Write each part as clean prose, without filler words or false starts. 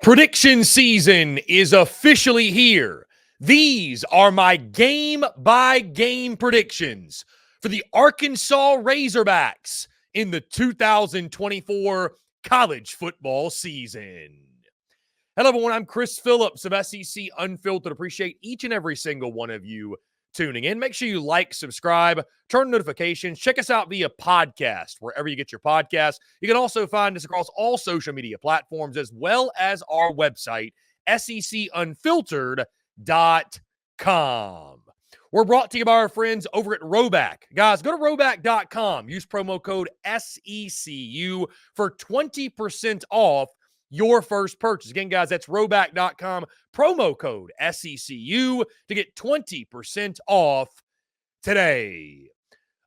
Prediction season is officially here. These are my game-by-game predictions for the Arkansas Razorbacks in the 2024 college football season. Hello, everyone. I'm Chris Phillips of SEC Unfiltered. Appreciate each and every single one of you tuning in. Make sure you like, subscribe, turn notifications. Check us out via podcast, wherever you get your podcasts. You can also find us across all social media platforms, as well as our website, secunfiltered.com. We're brought to you by our friends over at RHOBACK. Guys, go to RHOBACK.com. Use promo code SECU for 20% off your first purchase. Again, guys, that's RHOBACK.com. Promo code SECU to get 20% off today.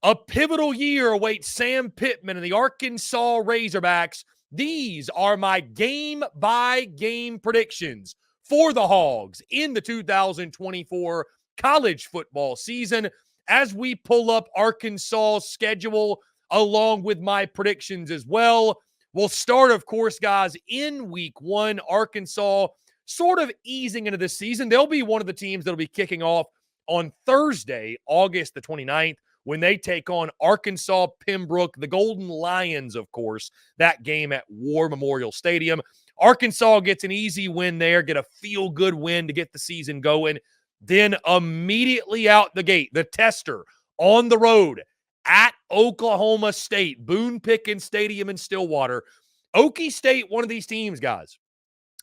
A pivotal year awaits Sam Pittman and the Arkansas Razorbacks. These are my game-by-game predictions for the Hogs in the 2024 college football season as we pull up Arkansas's schedule along with my predictions as well. We'll start, of course, guys, in week one. Arkansas sort of easing into this season. They'll be one of the teams that'll be kicking off on Thursday, August the 29th, when they take on Arkansas Pembroke, the Golden Lions, of course, that game at War Memorial Stadium. Arkansas gets an easy win there, get a feel-good win to get the season going. Then immediately out the gate, the tester on the road at Oklahoma State, Boone Pickens Stadium in Stillwater. Okie State, one of these teams, guys.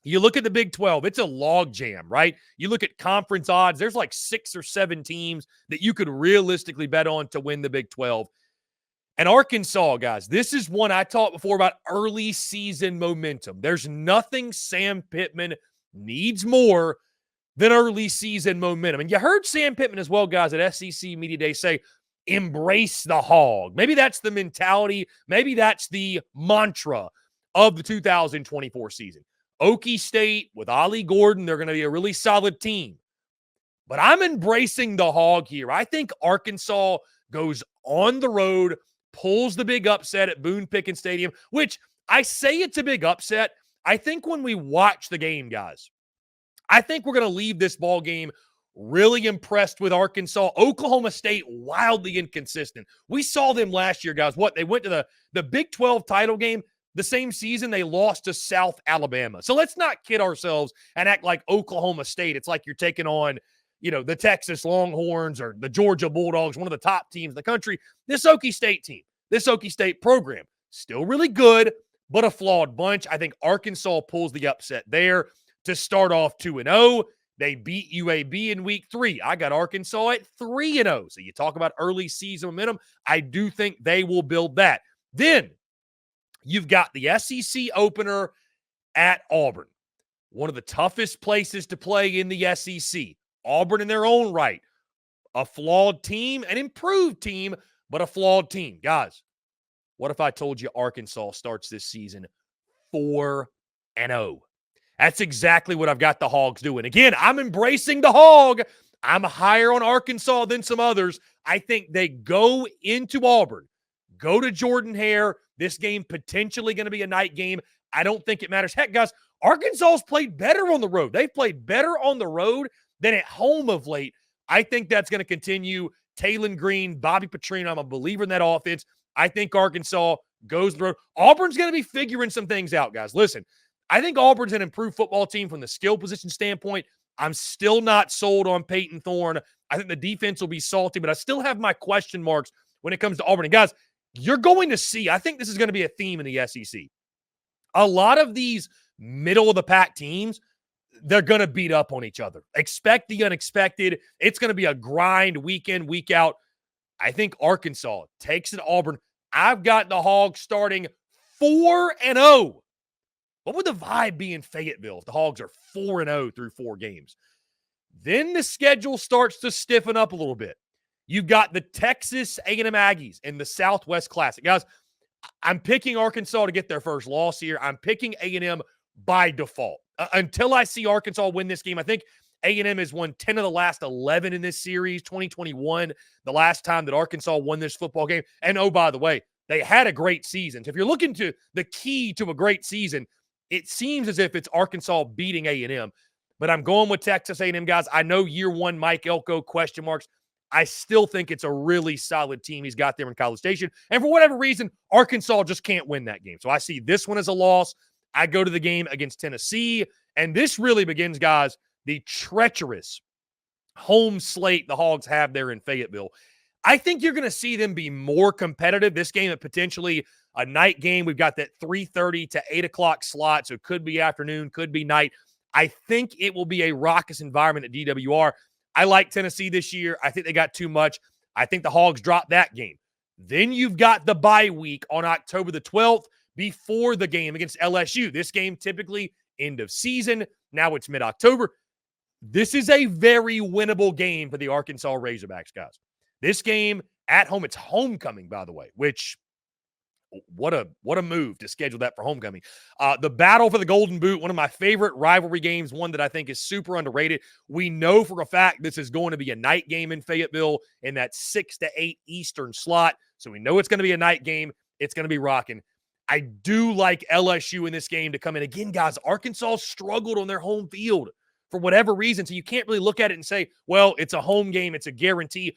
You look at the Big 12, it's a logjam, right? You look at conference odds, there's like 6 or 7 teams that you could realistically bet on to win the Big 12. And Arkansas, guys, this is one I talked before about early season momentum. There's nothing Sam Pittman needs more than early season momentum. And you heard Sam Pittman as well, guys, at SEC Media Day say, embrace the hog. Maybe that's the mentality. Maybe that's the mantra of the 2024 season. Okie State with Ollie Gordon, they're going to be a really solid team. But I'm embracing the hog here. I think Arkansas goes on the road, pulls the big upset at Boone Pickens Stadium, which I say it's a big upset. I think when we watch the game, guys, I think we're going to leave this ball game really impressed with Arkansas. Oklahoma State, wildly inconsistent. We saw them last year, guys. What? They went to the Big 12 title game the same season they lost to South Alabama. So let's not kid ourselves and act like Oklahoma State. It's like you're taking on, the Texas Longhorns or the Georgia Bulldogs, one of the top teams in the country. This Okie State team, this Okie State program, still really good, but a flawed bunch. I think Arkansas pulls the upset there to start off 2-0. They beat UAB in week 3. I got Arkansas at 3-0. So you talk about early season momentum. I do think they will build that. Then you've got the SEC opener at Auburn, one of the toughest places to play in the SEC. Auburn in their own right, a flawed team, an improved team, but a flawed team. Guys, what if I told you Arkansas starts this season 4-0? That's exactly what I've got the Hogs doing. Again, I'm embracing the hog. I'm higher on Arkansas than some others. I think they go into Auburn, go to Jordan-Hare. This game potentially going to be a night game. I don't think it matters. Heck, guys, Arkansas's played better on the road. They've played better on the road than at home of late. I think that's going to continue. Talon Green, Bobby Petrino, I'm a believer in that offense. I think Arkansas goes the road. Auburn's going to be figuring some things out, guys. Listen, I think Auburn's an improved football team from the skill position standpoint. I'm still not sold on Peyton Thorne. I think the defense will be salty, but I still have my question marks when it comes to Auburn. And guys, you're going to see, I think this is going to be a theme in the SEC. A lot of these middle-of-the-pack teams, they're going to beat up on each other. Expect the unexpected. It's going to be a grind week in, week out. I think Arkansas takes it to Auburn. I've got the Hogs starting 4-0. What would the vibe be in Fayetteville if the Hogs are 4-0 through 4 games? Then the schedule starts to stiffen up a little bit. You've got the Texas A&M Aggies in the Southwest Classic. Guys, I'm picking Arkansas to get their first loss here. I'm picking A&M by default. Until I see Arkansas win this game, I think A&M has won 10 of the last 11 in this series. 2021, the last time that Arkansas won this football game. And oh, by the way, they had a great season. So if you're looking to the key to a great season, it seems as if it's Arkansas beating A&M, but I'm going with Texas A&M, guys. I know year one Mike Elko question marks. I still think it's a really solid team he's got there in College Station. And for whatever reason, Arkansas just can't win that game. So I see this one as a loss. I go to the game against Tennessee. And this really begins, guys, the treacherous home slate the Hogs have there in Fayetteville. I think you're going to see them be more competitive. This game is potentially a night game. We've got that 3:30 to 8 o'clock slot, so it could be afternoon, could be night. I think it will be a raucous environment at DWR. I like Tennessee this year. I think they got too much. I think the Hogs dropped that game. Then you've got the bye week on October the 12th before the game against LSU. This game typically end of season. Now it's mid-October. This is a very winnable game for the Arkansas Razorbacks, guys. This game at home, it's homecoming, by the way, which what a move to schedule that for homecoming. The battle for the Golden Boot, one of my favorite rivalry games, one that I think is super underrated. We know for a fact this is going to be a night game in Fayetteville in that 6 to 8 Eastern slot. So we know it's going to be a night game. It's going to be rocking. I do like LSU in this game to come in. Again, guys, Arkansas struggled on their home field for whatever reason. So you can't really look at it and say, well, it's a home game. It's a guarantee.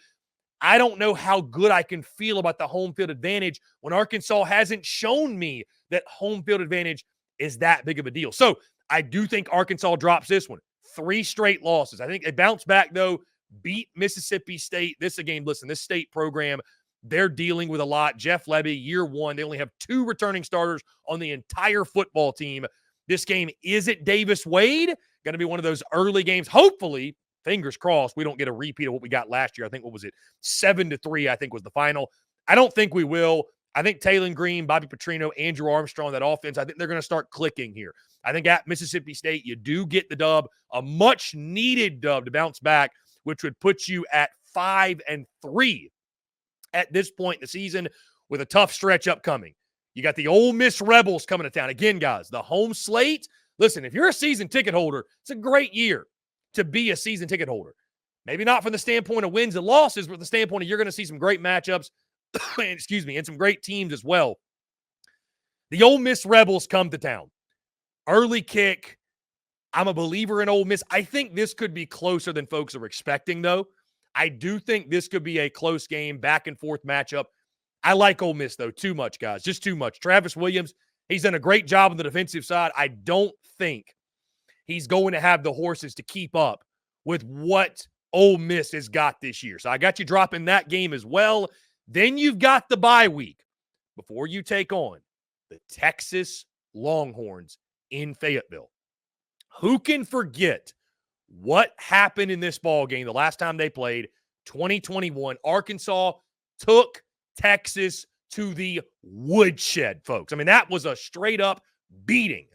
I don't know how good I can feel about the home field advantage when Arkansas hasn't shown me that home field advantage is that big of a deal. So I do think Arkansas drops this one. 3 straight losses. I think they bounce back, though, beat Mississippi State. This again, listen, this state program, they're dealing with a lot. Jeff Lebby, year one, they only have 2 returning starters on the entire football team. This game is at Davis Wade. Going to be one of those early games. Hopefully, fingers crossed, we don't get a repeat of what we got last year. I think, what was it? 7-3, I think, was the final. I don't think we will. I think Taylon Green, Bobby Petrino, Andrew Armstrong, that offense, I think they're going to start clicking here. I think at Mississippi State, you do get the dub, a much-needed dub to bounce back, which would put you at 5-3 at this point in the season with a tough stretch upcoming. You got the Ole Miss Rebels coming to town. Again, guys, the home slate. Listen, if you're a season ticket holder, it's a great year to be a season ticket holder. Maybe not from the standpoint of wins and losses, but the standpoint of you're going to see some great matchups, and some great teams as well. The Ole Miss Rebels come to town. Early kick. I'm a believer in Ole Miss. I think this could be closer than folks are expecting, though. I do think this could be a close game, back and forth matchup. I like Ole Miss, though, too much, guys. Just too much. Travis Williams, he's done a great job on the defensive side. I don't think he's going to have the horses to keep up with what Ole Miss has got this year. So I got you dropping that game as well. Then you've got the bye week before you take on the Texas Longhorns in Fayetteville. Who can forget what happened in this ball game the last time they played, 2021? Arkansas took Texas to the woodshed, folks. I mean, that was a straight-up beating.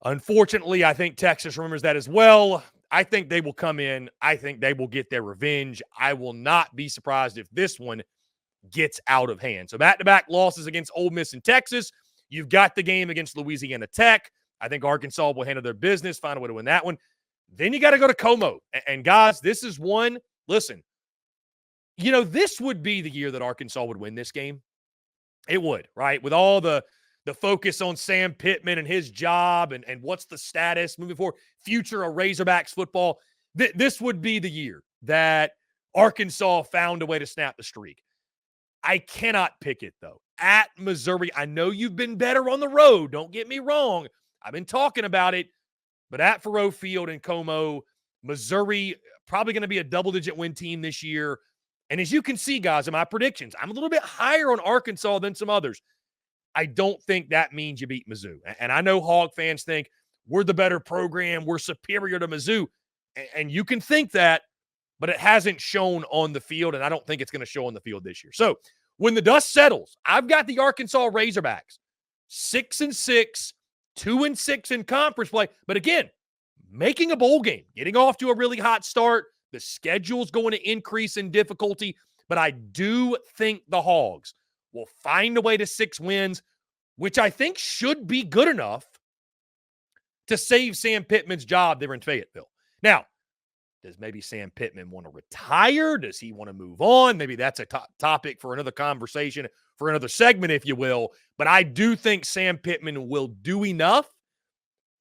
Unfortunately, I think Texas remembers that as well. I think they will come in. I think they will get their revenge. I will not be surprised if this one gets out of hand. So back-to-back losses against Ole Miss and Texas. You've got the game against Louisiana Tech. I think Arkansas will handle their business, find a way to win that one. Then you got to go to Como. And guys, this is one, listen, you know, this would be the year that Arkansas would win this game. It would, right? With all the focus on Sam Pittman and his job and what's the status moving forward, future of Razorbacks football. This would be the year that Arkansas found a way to snap the streak. I cannot pick it, though. At Missouri, I know you've been better on the road. Don't get me wrong. I've been talking about it. But at Faurot Field in Como, Missouri probably going to be a double-digit win team this year. And as you can see, guys, in my predictions, I'm a little bit higher on Arkansas than some others. I don't think that means you beat Mizzou. And I know Hog fans think we're the better program, we're superior to Mizzou. And you can think that, but it hasn't shown on the field, and I don't think it's going to show on the field this year. So when the dust settles, I've got the Arkansas Razorbacks 6-6, 2-6 in conference play. But again, making a bowl game, getting off to a really hot start. The schedule's going to increase in difficulty, but I do think the Hogs will find a way to 6 wins, which I think should be good enough to save Sam Pittman's job there in Fayetteville. Now, Does maybe Sam Pittman want to retire? Does he want to move on? Maybe that's a topic for another conversation, for another segment, if you will. But I do think Sam Pittman will do enough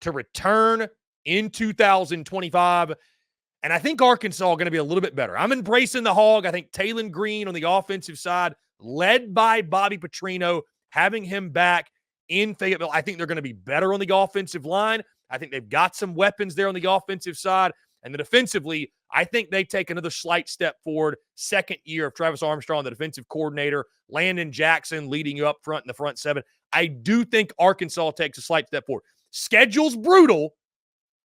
to return in 2025. And I think Arkansas are going to be a little bit better. I'm embracing the Hog. I think Taylon Green on the offensive side, led by Bobby Petrino, having him back in Fayetteville. I think they're going to be better on the offensive line. I think they've got some weapons there on the offensive side. And then defensively, I think they take another slight step forward. Second year of Travis Armstrong, the defensive coordinator, Landon Jackson leading you up front in the front seven. I do think Arkansas takes a slight step forward. Schedule's brutal,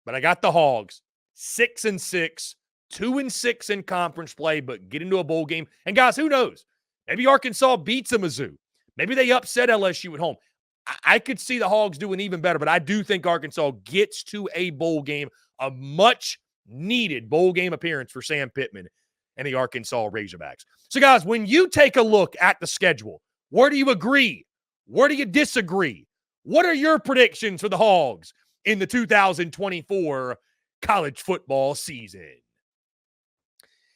but I got the Hogs 6-6, 2-6 in conference play, but get into a bowl game. And guys, who knows? Maybe Arkansas beats a Mizzou. Maybe they upset LSU at home. I could see the Hogs doing even better, but I do think Arkansas gets to a bowl game, a much needed bowl game appearance for Sam Pittman and the Arkansas Razorbacks. So, guys, when you take a look at the schedule, where do you agree? Where do you disagree? What are your predictions for the Hogs in the 2024 college football season?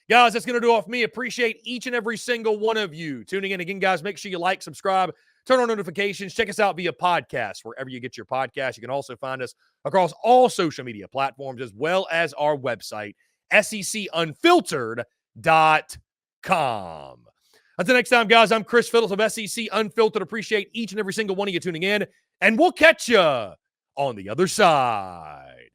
Guys, that's going to do it for me. Appreciate each and every single one of you tuning in. Again, guys, make sure you like, subscribe, turn on notifications. Check us out via podcast, wherever you get your podcast. You can also find us across all social media platforms, as well as our website, SECUnfiltered.com. Until next time, guys, I'm Chris Phillips of SEC Unfiltered. Appreciate each and every single one of you tuning in, and we'll catch you on the other side.